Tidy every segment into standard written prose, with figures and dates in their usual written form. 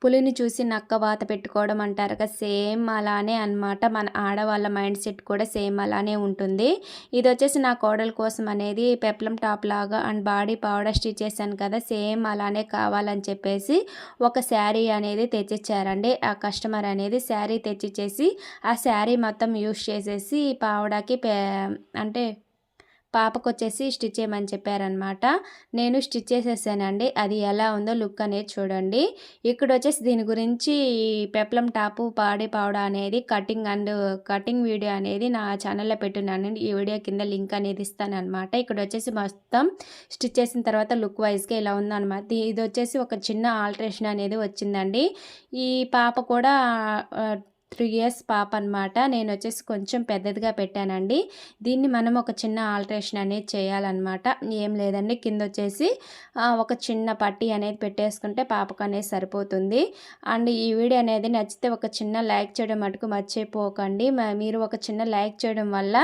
పులిని చూసి నక్క వాత పెట్టుకోవడం అంటారు కదా, సేమ్ అలానే అనమాట. మన ఆడవాళ్ళ మైండ్ సెట్ కూడా సేమ్ అలానే ఉంటుంది. ఇది వచ్చేసి నా కోడల కోసం అనేది పెప్లం టాప్ లాగా అండ్ బాడీ పౌడర్ స్టిచ్ చేశాను కదా, సేమ్ అలానే కావాలని చెప్పేసి ఒక శారీ అనేది తెచ్చిచ్చారండి. ఆ కస్టమర్ అనేది శారీ తెచ్చిచ్చేసి ఆ శారీ మొత్తం యూస్ చేసేసి పావడాకి అంటే పాపకొచ్చేసి స్టిచ్ చేయమని చెప్పారనమాట. నేను స్టిచ్ చేసేసానండి. అది ఎలా ఉందో లుక్ అనేది చూడండి. ఇక్కడ వచ్చేసి దీని గురించి పెప్లం టాపు పాడి పావడ అనేది కటింగ్ వీడియో అనేది నా ఛానల్లో పెట్టున్నానండి. ఈ వీడియో కింద లింక్ అనేది ఇస్తానమాట. ఇక్కడ వచ్చేసి మొత్తం స్టిచ్ చేసిన తర్వాత లుక్ వైజ్గా ఇలా ఉందన్నమాట. ఇది వచ్చేసి ఒక చిన్న ఆల్ట్రేషన్ అనేది వచ్చిందండి. ఈ పాప కూడా 3 ఇయర్స్ పాప అనమాట. నేను వచ్చేసి కొంచెం పెద్దదిగా పెట్టానండి. దీన్ని మనం ఒక చిన్న ఆల్ట్రేషన్ అనేది చేయాలన్నమాట. ఏం లేదండి, కింద వచ్చేసి ఒక చిన్న పట్టీ అనేది పెట్టేసుకుంటే పాపకు అనేది సరిపోతుంది. అండ్ ఈ వీడియో అనేది నచ్చితే ఒక చిన్న లైక్ చేయడం మటుకు మర్చిపోకండి. మీరు ఒక చిన్న లైక్ చేయడం వల్ల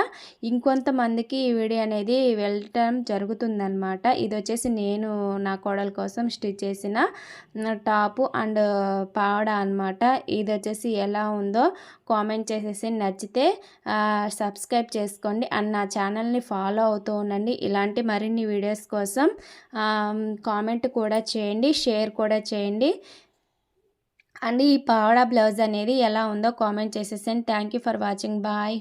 ఇంకొంతమందికి ఈ వీడియో అనేది వెళ్ళటం జరుగుతుందన్నమాట. ఇది వచ్చేసి నేను నా కోడల కోసం స్టిచ్ చేసిన టాపు అండ్ పావడ అనమాట. ఇది వచ్చేసి ఎలా ఉందో కామెంట్ చేసేసి నచ్చితే సబ్స్క్రైబ్ చేసుకోండి అండ్ నా ఛానల్ని ఫాలో అవుతూ ఉండండి. ఇలాంటి మరిన్ని వీడియోస్ కోసం కామెంట్ కూడా చేయండి, షేర్ కూడా చేయండి. అండ్ ఈ పావడా బ్లౌజ్ అనేది ఎలా ఉందో కామెంట్ చేసేసండి. Thank you for watching. Bye.